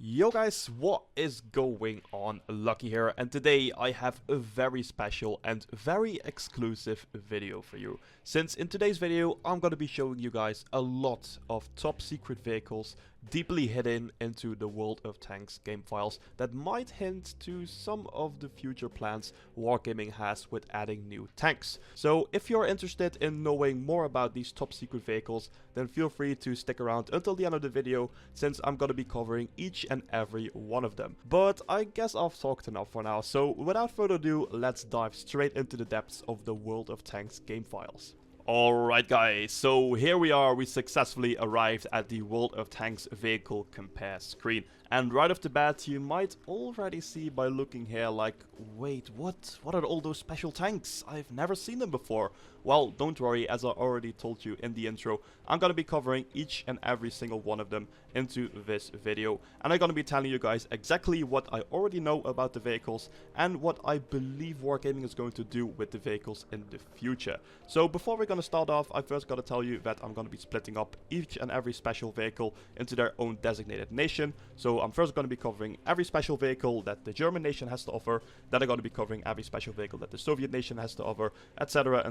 Yo guys, what is going on? Lucky here, and today I have a very special and very exclusive video for you. Since in today's video I'm going to be showing you guys a lot of top secret vehicles deeply hidden into the World of Tanks game files that might hint to some of the future plans Wargaming has with adding new tanks. So if you're interested in knowing more about these top secret vehicles, then feel free to stick around until the end of the video, since I'm going to be covering each and every one of them. But I guess I've talked enough for now, so without further ado, let's dive straight into the depths of the World of Tanks game files. Alright guys, so here we are, we successfully arrived at the World of Tanks vehicle compare screen. And right off the bat, you might already see by looking here like, wait, what are all those special tanks? I've never seen them before. Well, don't worry, as I already told you in the intro, I'm gonna be covering each and every single one of them into this video. And I'm gonna be telling you guys exactly what I already know about the vehicles and what I believe Wargaming is going to do with the vehicles in the future. So before we're gonna start off, I first gotta tell you that I'm gonna be splitting up each and every special vehicle into their own designated nation. So I'm first going to be covering every special vehicle that the German nation has to offer, then I'm going to be covering every special vehicle that the Soviet nation has to offer, etc,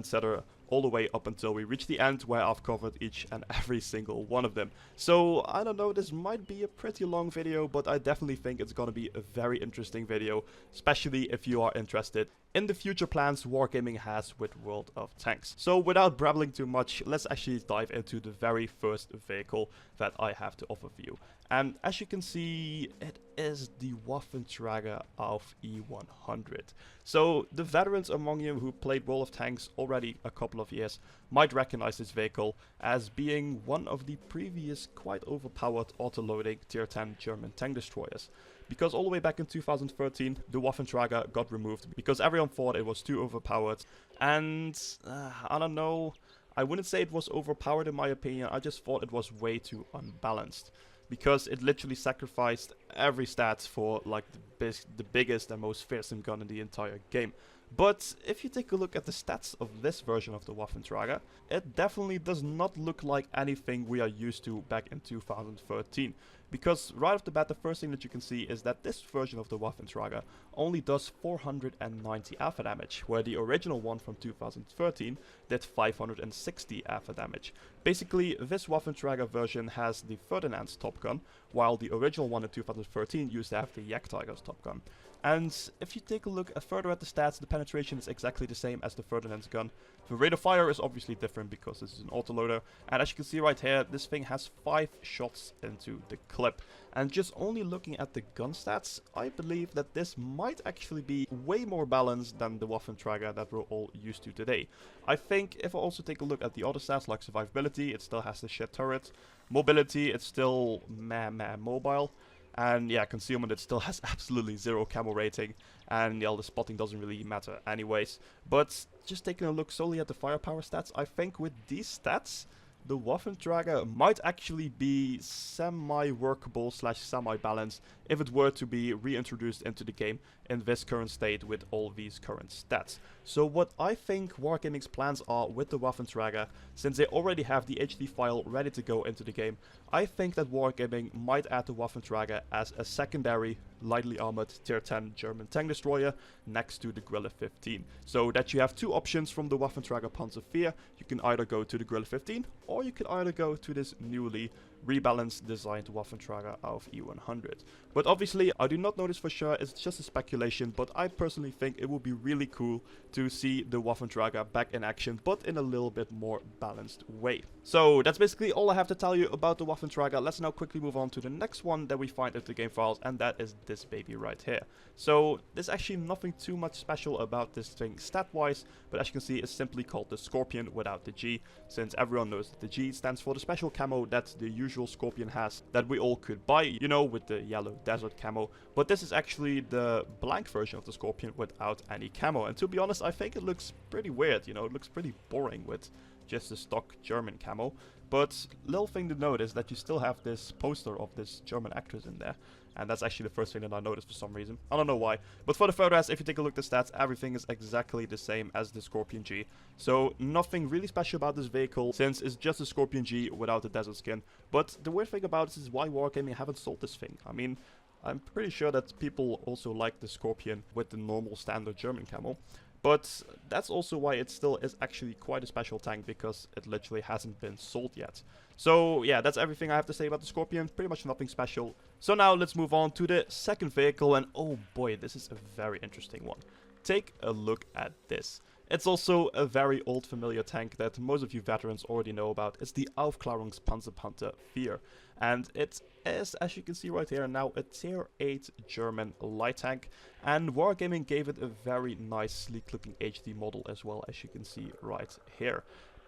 all the way up until we reach the end where I've covered each and every single one of them. So I don't know, this might be a pretty long video, but I definitely think it's going to be a very interesting video, especially if you are interested in the future plans Wargaming has with World of Tanks. So without babbling too much, let's actually dive into the very first vehicle that I have to offer for you. And as you can see, it is the Waffentr&auml E100. So the veterans among you who played World of Tanks already a couple of years might recognize this vehicle as being one of the previous quite overpowered autoloading tier 10 German tank destroyers. Because all the way back in 2013, the Waffentr&auml got removed because everyone thought it was too overpowered. And I don't know, I wouldn't say it was overpowered in my opinion, I just thought it was way too unbalanced. Because it literally sacrificed every stat for like the biggest and most fearsome gun in the entire game. But if you take a look at the stats of this version of the Waffentr&auml, it definitely does not look like anything we are used to back in 2013. Because right off the bat, the first thing that you can see is that this version of the Waffentr&auml only does 490 alpha damage, where the original one from 2013 did 560 alpha damage. Basically, this Waffentr&auml version has the Ferdinand's top gun, while the original one in 2013 used to have the Jagdtiger's top gun. And if you take a look further at the stats, the penetration is exactly the same as the Ferdinand's gun. The rate of fire is obviously different because this is an autoloader, and as you can see right here, this thing has 5 shots into the clip. And just only looking at the gun stats, I believe that this might actually be way more balanced than the Waffentr&auml that we're all used to today. I think if I also take a look at the other stats like survivability, it still has the shit turret. Mobility, it's still mobile. And yeah, concealment, it still has absolutely 0 camo rating, and yeah, the spotting doesn't really matter anyways. But just taking a look solely at the firepower stats, I think with these stats, the Waffentr&auml might actually be semi-workable / semi-balanced if it were to be reintroduced into the game in this current state with all these current stats. So what I think Wargaming's plans are with the Waffentr&auml, since they already have the HD file ready to go into the game, I think that Wargaming might add the Waffentr&auml as a secondary lightly armored tier 10 German tank destroyer next to the Guerilla 15. So that you have two options from the Waffentr&auml Panzer IV. You can either go to the Guerilla 15 or you can either go to this newly rebalanced designed Waffentr&auml E100. But obviously I do not know this for sure, it's just a speculation, but I personally think it would be really cool to see the Waffentr&auml back in action, but in a little bit more balanced way. So that's basically all I have to tell you about the Waffentr&auml. Let's now quickly move on to the next one that we find in the game files, and that is this baby right here. So there's actually nothing too much special about this thing stat wise, but as you can see, it's simply called the Scorpion without the G, since everyone knows that the G stands for the special camo that the usual Scorpion has that we all could buy, you know, with the yellow desert camo. But this is actually the blank version of the Scorpion without any camo, and to be honest, I think it looks pretty weird, you know, it looks pretty boring with just the stock German camo. But little thing to note is that you still have this poster of this German actress in there. And that's actually the first thing that I noticed for some reason. I don't know why. But for the photos, if you take a look at the stats, everything is exactly the same as the Scorpion G. So nothing really special about this vehicle, since it's just a Scorpion G without the desert skin. But the weird thing about this is why Wargaming haven't sold this thing. I mean, I'm pretty sure that people also like the Scorpion with the normal standard German camo. But that's also why it still is actually quite a special tank, because it literally hasn't been sold yet. So yeah, that's everything I have to say about the Scorpion. Pretty much nothing special. So now let's move on to the second vehicle, and oh boy, this is a very interesting one. Take a look at this. It's also a very old familiar tank that most of you veterans already know about. It's the Aufkl&auml Panther IV. And it is, as you can see right here, now a tier 8 German light tank. And Wargaming gave it a very nice sleek looking HD model as well, as you can see right here.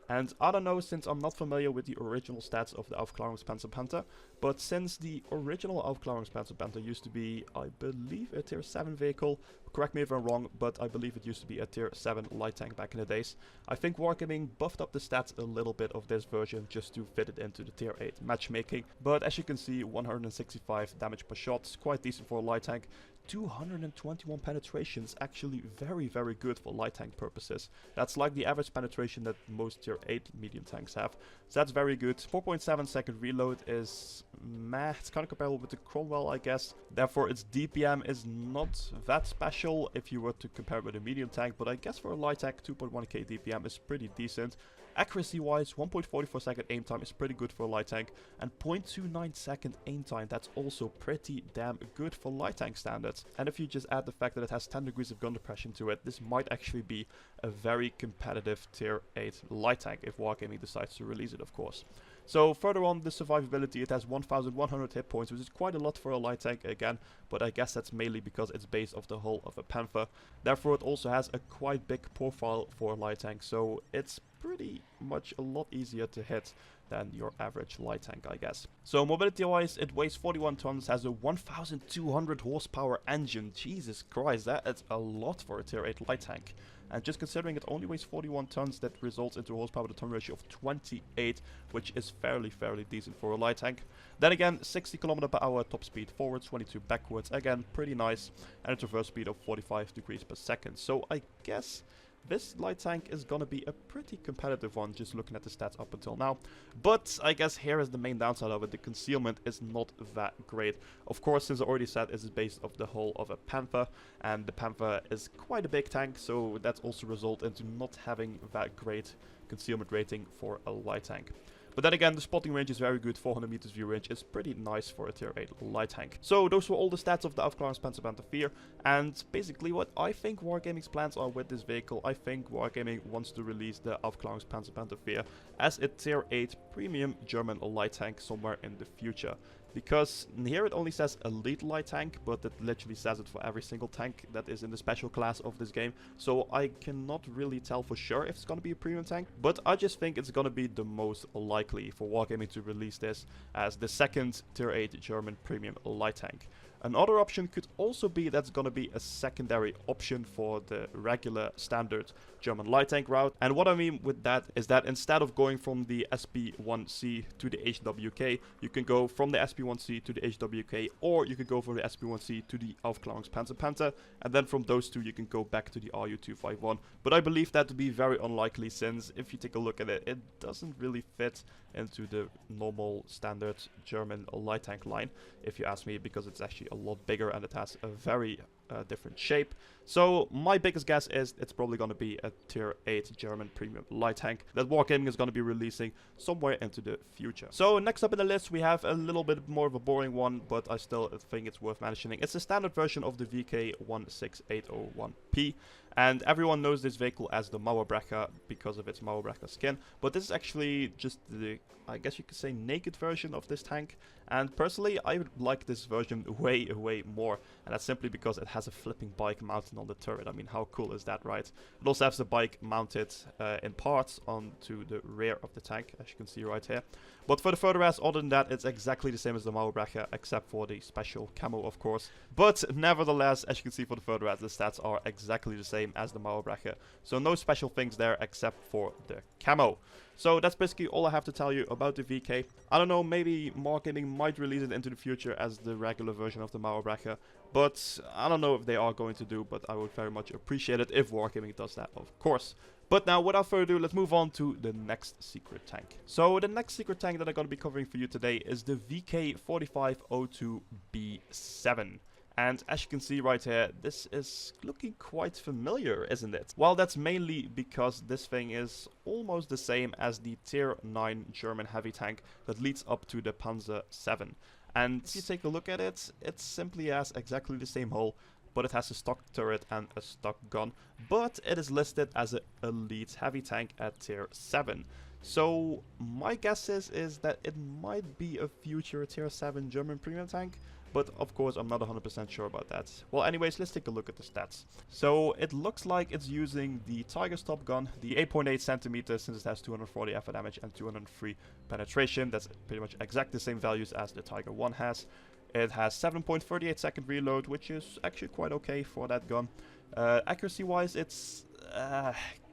And I don't know, since I'm not familiar with the original stats of the Aufkl&auml Panther, but since the original Aufkl&auml Panther used to be, I believe, a tier 7 vehicle, correct me if I'm wrong, but I believe it used to be a tier 7 light tank back in the days. I think Wargaming buffed up the stats a little bit of this version just to fit it into the tier 8 matchmaking. But as you can see, 165 damage per shot, quite decent for a light tank. 221 penetrations, actually very good for light tank purposes. That's like the average penetration that most tier 8 medium tanks have. So that's very good. 4.7 second reload is meh. It's kind of comparable with the Cromwell, I guess. Therefore its DPM is not that special if you were to compare it with a medium tank, but I guess for a light tank 2.1k DPM is pretty decent. Accuracy wise, 1.44 second aim time is pretty good for a light tank, and 0.29 second aim time, that's also pretty damn good for light tank standards. And if you just add the fact that it has 10 degrees of gun depression to it, this might actually be a very competitive tier 8 light tank if Wargaming decides to release it, of course. So further on the survivability, it has 1100 hit points, which is quite a lot for a light tank again, but I guess that's mainly because it's based off the hull of a Panther. Therefore it also has a quite big profile for a light tank, so it's pretty much a lot easier to hit than your average light tank, I guess. So mobility wise, it weighs 41 tons, has a 1200 horsepower engine. Jesus Christ, that is a lot for a tier 8 light tank. And just considering it only weighs 41 tons, that results into a horsepower to ton ratio of 28, which is fairly decent for a light tank. Then again, 60 km per hour top speed forwards, 22 backwards, again pretty nice, and a traverse speed of 45 degrees per second. So I guess this light tank is gonna be a pretty competitive one, just looking at the stats up until now. But I guess here is the main downside of it. The concealment is not that great. Of course, since I already said, it is based off the hull of a Panther, and the Panther is quite a big tank, so that's also result into not having that great concealment rating for a light tank. But then again, the spotting range is very good. 400 meters view range is pretty nice for a tier 8 light tank. So those were all the stats of the Aufkl&auml Panther IV. And basically what I think Wargaming's plans are with this vehicle, I think Wargaming wants to release the Aufkl&auml Panther IV as a tier 8 premium German light tank somewhere in the future. Because here it only says elite light tank, but it literally says it for every single tank that is in the special class of this game. So I cannot really tell for sure if it's going to be a premium tank, but I just think it's going to be the most likely for Wargaming to release this as the second tier 8 German premium light tank. Another option could also be that's going to be a secondary option for the regular standard German light tank route. And what I mean with that is that instead of going from the SP1C to the HWK, you can go from the SP1C to the HWK, or you can go from the SP1C to the Aufkl&auml Panther, and then from those two you can go back to the RU251. But I believe that to be very unlikely, since if you take a look at it, it doesn't really fit into the normal standard German light tank line, if you ask me, because it's actually a lot bigger and it has a very different shape. So my biggest guess is it's probably going to be a tier 8 German premium light tank that Wargaming is going to be releasing somewhere into the future. So next up in the list we have a little bit more of a boring one, but I still think it's worth mentioning. It's a standard version of the VK16801P, and everyone knows this vehicle as the Mauerbrecher because of its Mauerbrecher skin, but this is actually just the, I guess you could say, naked version of this tank. And personally, I would like this version way more, and that's simply because it has a flipping bike mounted on the turret. I mean, how cool is that, right? It also has the bike mounted in parts onto the rear of the tank, as you can see right here. But for the further rest, other than that, it's exactly the same as the Mauerbrecher, except for the special camo, of course. But nevertheless, as you can see for the further rest, the stats are exactly exactly the same as the Mauerbrecher. So no special things there except for the camo. So that's basically all I have to tell you about the VK. I don't know, maybe Wargaming might release it into the future as the regular version of the Mauerbrecher, but I don't know if they are going to do, but I would very much appreciate it if Wargaming does that, of course. But now, without further ado, let's move on to the next secret tank. So the next secret tank that I'm going to be covering for you today is the VK4502B7. And as you can see right here, this is looking quite familiar, isn't it? Well, that's mainly because this thing is almost the same as the Tier 9 German heavy tank that leads up to the Panzer VII. And if you take a look at it, it simply has exactly the same hull, but it has a stock turret and a stock gun. But it is listed as an elite heavy tank at Tier 7. So my guess is that it might be a future Tier 7 German premium tank. But of course, I'm not 100% sure about that. Well, anyways, let's take a look at the stats. So it looks like it's using the Tiger stop gun, the 8.8 centimeters, since it has 240 effort damage and 203 penetration. That's pretty much exactly the same values as the Tiger 1 has. It has 7.38 second reload, which is actually quite okay for that gun. Accuracy-wise, it's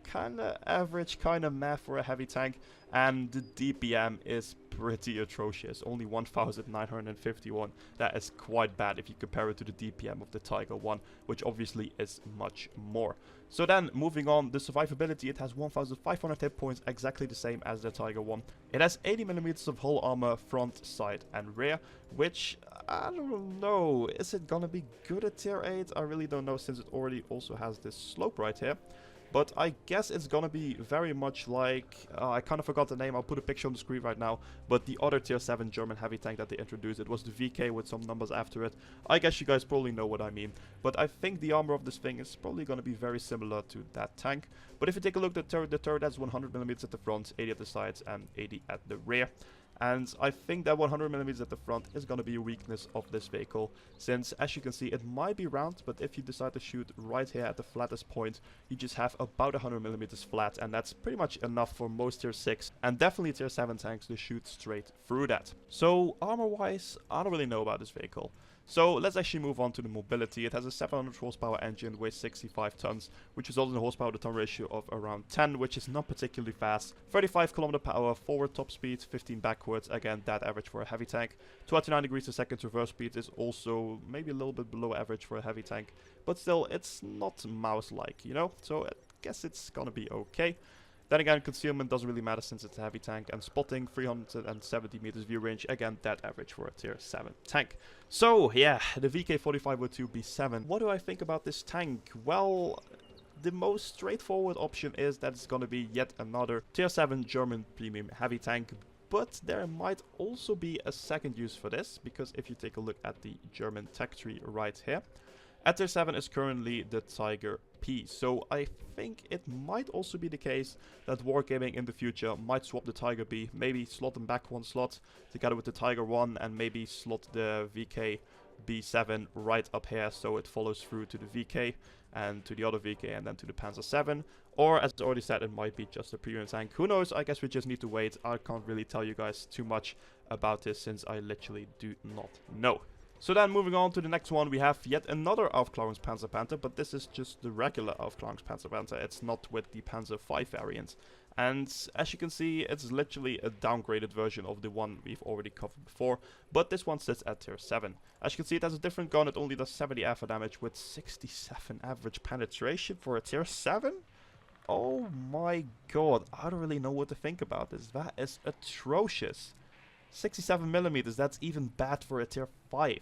kind of average, kind of meh for a heavy tank. And the DPM is pretty atrocious, only 1951. That is quite bad if you compare it to the DPM of the Tiger 1, which obviously is much more. So then, moving on, the survivability, it has 1500 hit points, exactly the same as the Tiger 1. It has 80mm of hull armor, front, side and rear, which, I don't know, is it gonna be good at Tier 8? I really don't know, since it already also has this slope right here. But I guess it's gonna be very much like, I kind of forgot the name, I'll put a picture on the screen right now, but the other Tier 7 German heavy tank that they introduced, it was the VK with some numbers after it. I guess you guys probably know what I mean, but I think the armor of this thing is probably gonna be very similar to that tank. But if you take a look at the turret has 100mm at the front, 80 at the sides and 80 at the rear. And I think that 100mm at the front is going to be a weakness of this vehicle, since as you can see it might be round, but if you decide to shoot right here at the flattest point, you just have about 100mm flat, and that's pretty much enough for most Tier 6 and definitely Tier 7 tanks to shoot straight through that. So armor wise, I don't really know about this vehicle. So let's actually move on to the mobility. It has a 700 horsepower engine, weighs 65 tons, which results in a horsepower to ton ratio of around 10, which is not particularly fast. 35 km/h forward top speed, 15 backwards, again that average for a heavy tank. 29 degrees a second reverse speed is also maybe a little bit below average for a heavy tank, but still it's not mouse-like, you know, so I guess it's gonna be okay. Then again, concealment doesn't really matter since it's a heavy tank, and spotting 370 meters view range, again that average for a Tier 7 tank. So yeah, the VK4502B7. What do I think about this tank? Well, the most straightforward option is that it's gonna be yet another Tier 7 German premium heavy tank. But there might also be a second use for this, because if you take a look at the German tech tree right here, at Tier 7 is currently the Tiger P, so I think it might also be the case that Wargaming in the future might swap the Tiger B, maybe slot them back one slot together with the Tiger 1 and maybe slot the VK B7 right up here so it follows through to the VK and to the other VK and then to the Panzer VII. Or as I already said, it might be just a premium tank. Who knows? I guess we just need to wait. I can't really tell you guys too much about this since I literally do not know. So then moving on to the next one, we have yet another Aufkl&auml Panther, but this is just the regular Aufkl&auml Panther. It's not with the Panzer V variant. And as you can see, it's literally a downgraded version of the one we've already covered before, but this one sits at Tier 7. As you can see, it has a different gun. It only does 70 effort damage with 67 average penetration for a Tier 7. Oh my god, I don't really know what to think about this. That is atrocious. 67mm, that's even bad for a Tier 5.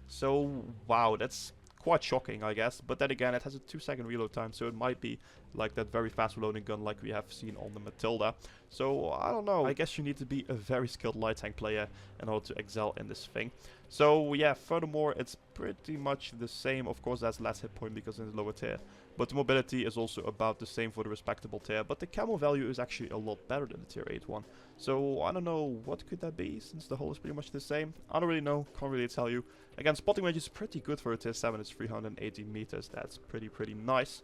So, wow, that's quite shocking, I guess. But then again, it has a 2-second reload time, so it might be like that very fast reloading gun like we have seen on the Matilda. So, I don't know. I guess you need to be a very skilled light tank player in order to excel in this thing. So, yeah, furthermore, it's pretty much the same. Of course, that's less hit point because it's lower tier. But the mobility is also about the same for the respectable tier. But the camo value is actually a lot better than the Tier 8 one. So, I don't know, what could that be, since the hull is pretty much the same? I don't really know, can't really tell you. Again, spotting range is pretty good for a Tier 7, it's 380 meters, that's pretty nice.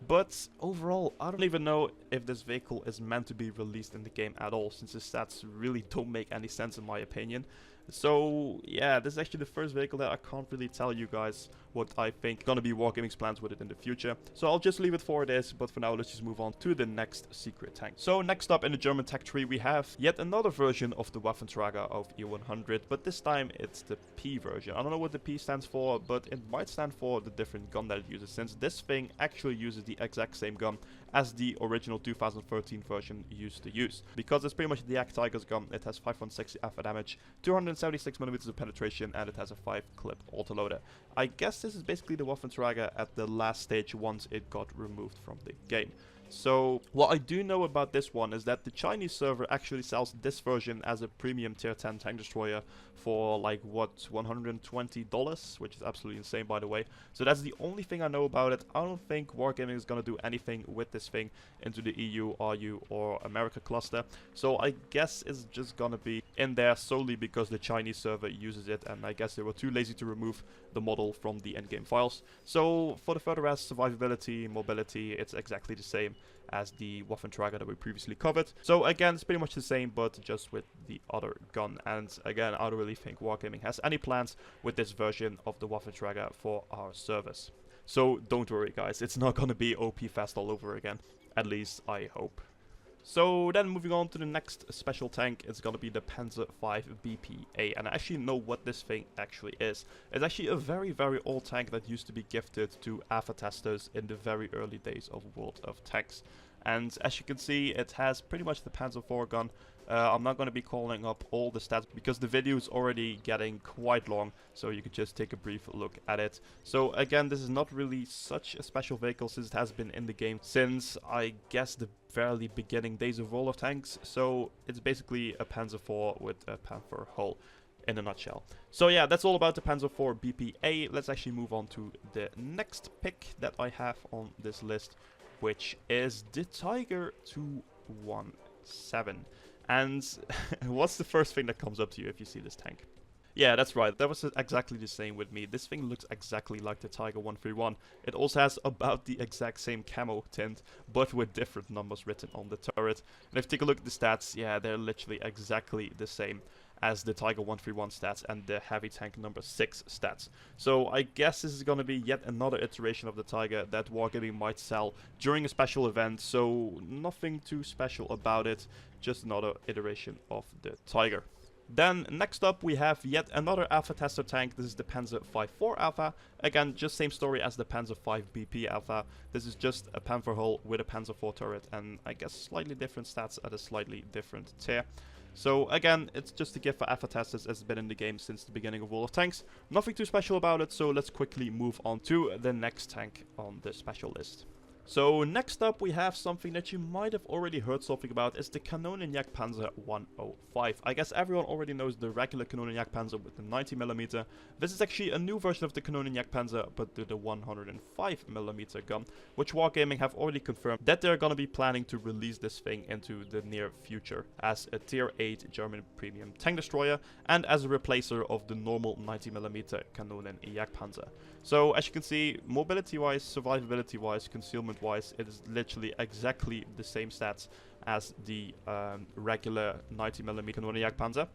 But overall, I don't even know if this vehicle is meant to be released in the game at all, since the stats really don't make any sense in my opinion. So yeah, this is actually the first vehicle that I can't really tell you guys what I think gonna be Wargaming's plans with it in the future. So I'll just leave it for this, but for now let's just move on to the next secret tank. So next up in the German tech tree we have yet another version of the Waffenträger of E100, but this time it's the P version. I don't know what the P stands for, but it might stand for the different gun that it uses, since this thing actually uses the exact same gun as the original 2013 version used to use. Because it's pretty much the Jagdtiger's gun, it has 560 alpha damage, 276mm of penetration, and it has a 5-clip autoloader. I guess this is basically the Waffenträger at the last stage once it got removed from the game. So what I do know about this one is that the Chinese server actually sells this version as a premium tier 10 tank destroyer for like what, $120, which is absolutely insane by the way. So that's the only thing I know about it. I don't think Wargaming is gonna do anything with this thing into the EU, RU or America cluster. So I guess it's just gonna be in there solely because the Chinese server uses it, and I guess they were too lazy to remove the model from the endgame files. So for the further rest, survivability, mobility, it's exactly the same as the Waffenträger that we previously covered. So again, it's pretty much the same, but just with the other gun. And again, I don't really think Wargaming has any plans with this version of the Waffenträger for our servers. So don't worry guys, it's not gonna be OP fast all over again. At least I hope. So then moving on to the next special tank, it's gonna be the Panzer V BPA, and I actually know what this thing actually is. It's actually a very old tank that used to be gifted to alpha testers in the very early days of World of Tanks. And as you can see, it has pretty much the Panzer IV gun. I'm not going to be calling up all the stats because the video is already getting quite long, so you could just take a brief look at it. So again, this is not really such a special vehicle since it has been in the game since, I guess, the fairly beginning days of World of Tanks. So it's basically a Panzer IV with a Panther hull in a nutshell. So yeah, that's all about the Panzer IV BPA. Let's actually move on to the next pick that I have on this list, which is the Tiger 217. And what's the first thing that comes up to you if you see this tank? Yeah, that's right. That was exactly the same with me. This thing looks exactly like the Tiger 131. It also has about the exact same camo tint, but with different numbers written on the turret. And if you take a look at the stats, yeah, they're literally exactly the same as the Tiger 131 stats and the Heavy Tank number 6 stats. So I guess this is going to be yet another iteration of the Tiger that Wargaming might sell during a special event, so nothing too special about it, just another iteration of the Tiger. Then next up we have yet another alpha tester tank. This is the Panzer V IV Alpha. Again, just same story as the Panzer V BP Alpha. This is just a Panther hull with a Panzer IV turret and I guess slightly different stats at a slightly different tier. So again, it's just a gift for alpha testers as it's been in the game since the beginning of World of Tanks. Nothing too special about it, so let's quickly move on to the next tank on the special list. So next up we have something that you might have already heard something about. It's the Kanonenjagdpanzer 105. I guess everyone already knows the regular Kanonenjagdpanzer with the 90mm. This is actually a new version of the Kanonenjagdpanzer but with the 105mm gun, which Wargaming have already confirmed that they're gonna be planning to release this thing into the near future as a tier 8 German premium tank destroyer and as a replacer of the normal 90mm Kanonenjagdpanzer. So as you can see, mobility wise, survivability wise, concealment wise, it is literally exactly the same stats as the regular 90mm Kanonenjagdpanzer.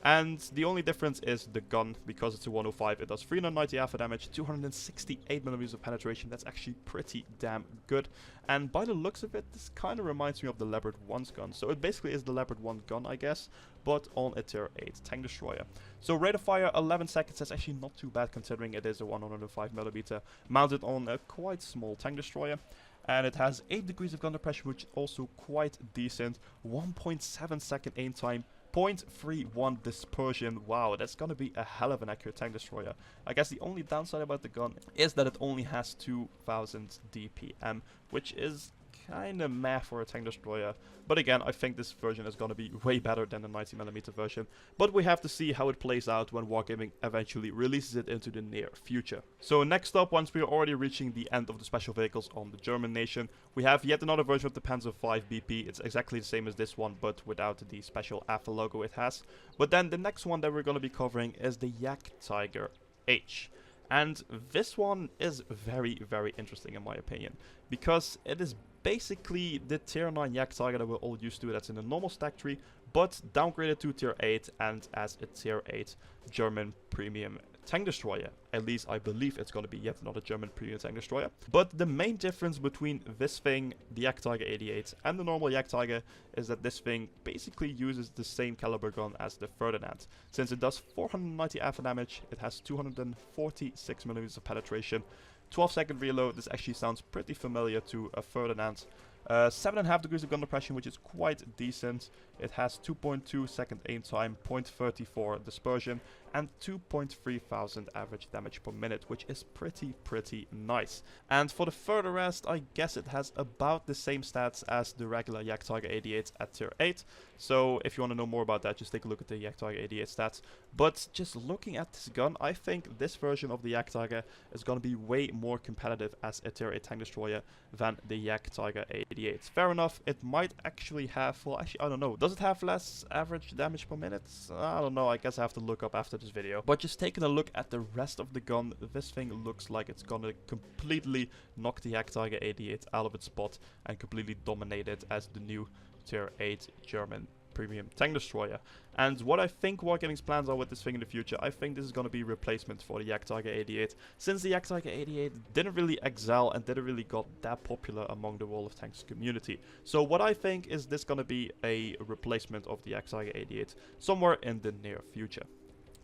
And the only difference is the gun. Because it's a 105, it does 390 alpha damage, 268mm of penetration. That's actually pretty damn good. And by the looks of it, this kind of reminds me of the Leopard 1's gun. So it basically is the Leopard 1 gun, I guess, but on a tier 8 tank destroyer. So rate of fire 11 seconds, that's actually not too bad considering it is a 105mm mounted on a quite small tank destroyer. And it has 8 degrees of gun pressure, which is also quite decent. 1.7 second aim time, 0.31 dispersion. Wow, that's gonna be a hell of an accurate tank destroyer. I guess the only downside about the gun is that it only has 2000 DPM, which is kind of meh for a tank destroyer. But again, I think this version is going to be way better than the 90mm version. But we have to see how it plays out when Wargaming eventually releases it into the near future. So next up, once we are already reaching the end of the special vehicles on the German nation, we have yet another version of the Panzer V BP. It's exactly the same as this one, but without the special alpha logo it has. But then the next one that we're going to be covering is the Jagdtiger H. And this one is very, very interesting in my opinion, because it is basically the tier 9 Jagdtiger that we're all used to, that's in the normal stack tree, but downgraded to tier 8 and as a tier 8 German premium tank destroyer. At least I believe it's going to be yet another German premium tank destroyer. But the main difference between this thing, the Jagdtiger 88, and the normal Jagdtiger is that this thing basically uses the same caliber gun as the Ferdinand. Since it does 490 alpha damage, it has 246mm of penetration, 12-second reload. This actually sounds pretty familiar to a Ferdinand. 7.5 degrees of gun depression, which is quite decent. It has 2.2 second aim time, 0.34 dispersion, and 2.3 thousand average damage per minute, which is pretty nice. And for the further rest, I guess it has about the same stats as the regular Jagdtiger 88 at tier 8. So if you want to know more about that, just take a look at the Jagdtiger 88 stats. But just looking at this gun, I think this version of the Jagdtiger is going to be way more competitive as a tier 8 tank destroyer than the Jagdtiger 88. Fair enough, it might actually have, well actually I don't know, does it have less average damage per minute? I don't know, I guess I have to look up after this video. But just taking a look at the rest of the gun, this thing looks like it's gonna completely knock the Jagdtiger 88 out of its spot and completely dominate it as the new tier 8 German premium tank destroyer. And what I think Wargaming's plans are with this thing in the future, I think this is going to be replacement for the Jagdtiger 88, since the Jagdtiger 88 didn't really excel and didn't really got that popular among the World of Tanks community. So what I think is this going to be a replacement of the Jagdtiger 88 somewhere in the near future.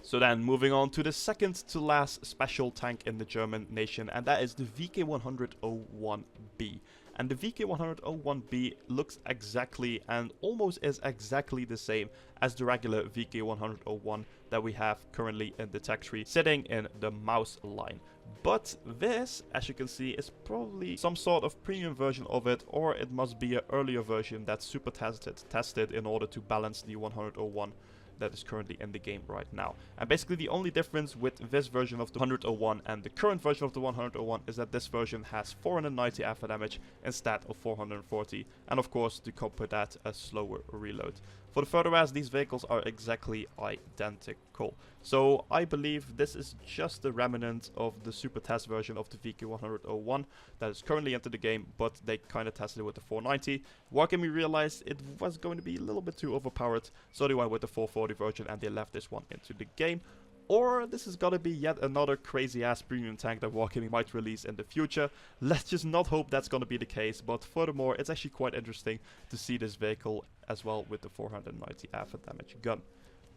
So then, moving on to the second to last special tank in the German nation, and that is the VK101B. And the VK101B looks exactly and almost is exactly the same as the regular VK101 that we have currently in the tech tree, sitting in the mouse line. But this, as you can see, is probably some sort of premium version of it, or it must be an earlier version that's super tested in order to balance the 101 that is currently in the game right now. And basically the only difference with this version of the 101 and the current version of the 101 is that this version has 490 alpha damage instead of 440, and of course to cope with that, a slower reload. For the further rest, these vehicles are exactly identical. So I believe this is just a remnant of the super test version of the VK101 that is currently into the game, but they kind of tested it with the 490. Wargaming realized it was going to be a little bit too overpowered, so they went with the 440 version and they left this one into the game. Or this is gonna be yet another crazy ass premium tank that Wargaming might release in the future. Let's just not hope that's gonna be the case, but furthermore, it's actually quite interesting to see this vehicle as well with the 490 alpha damage gun.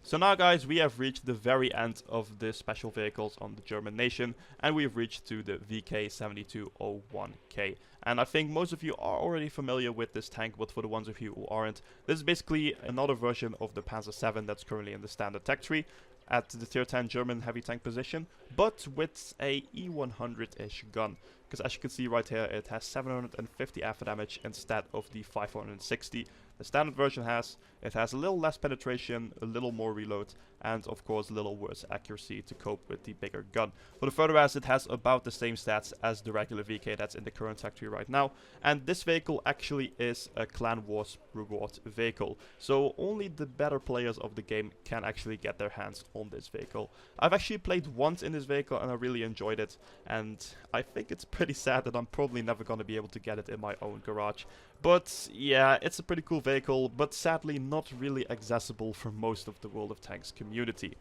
So now guys, we have reached the very end of the special vehicles on the German nation, and we have reached to the VK7201K. And I think most of you are already familiar with this tank, but for the ones of you who aren't, this is basically another version of the Panzer VII that's currently in the standard tech tree at the tier 10 German heavy tank position, but with a E100-ish gun. Because as you can see right here, it has 750 alpha damage instead of the 560 the standard version has. It has a little less penetration, a little more reload, and of course a little worse accuracy to cope with the bigger gun. For the further rest, it has about the same stats as the regular VK that's in the current factory right now, and this vehicle actually is a Clan Wars reward vehicle, so only the better players of the game can actually get their hands on this vehicle. I've actually played once in this vehicle and I really enjoyed it, and I think it's pretty sad that I'm probably never going to be able to get it in my own garage. But yeah, it's a pretty cool vehicle, but sadly not really accessible for most of the World of Tanks community.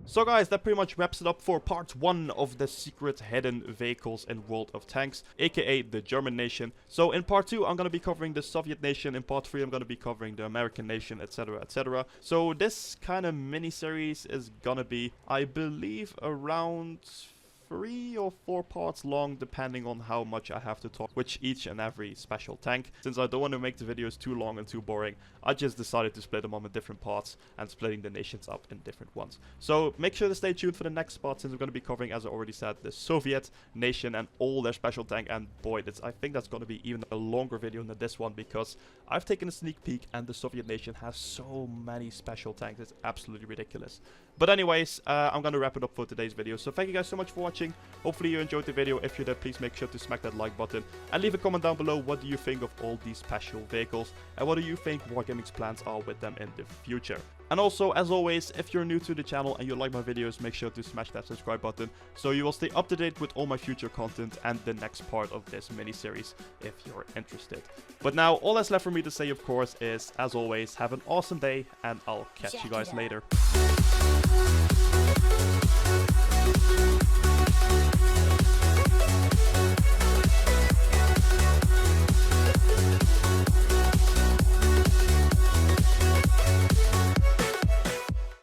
So guys, that pretty much wraps it up for part 1 of the secret hidden vehicles in World of Tanks, aka the German nation. So in part 2 I'm going to be covering the Soviet nation, in part 3 I'm going to be covering the American nation, etc, etc. So this kind of mini-series is gonna be, I believe, around 3 or 4 parts long, depending on how much I have to talk with each and every special tank. Since I don't want to make the videos too long and too boring, I just decided to split them up in different parts and splitting the nations up in different ones. So make sure to stay tuned for the next part, since we're going to be covering, as I already said, the Soviet nation and all their special tank. And boy, I think that's going to be even a longer video than this one, because I've taken a sneak peek and the Soviet nation has so many special tanks. It's absolutely ridiculous. But anyways, I'm going to wrap it up for today's video. So thank you guys so much for watching. watching. Hopefully you enjoyed the video. If you did, please make sure to smack that like button and leave a comment down below. What do you think of all these special vehicles, and what do you think Wargaming's plans are with them in the future? And also, as always, if you're new to the channel and you like my videos, make sure to smash that subscribe button so you will stay up to date with all my future content and the next part of this mini-series if you're interested. But now, all that's left for me to say, of course, is, as always, have an awesome day, and I'll catch you guys later.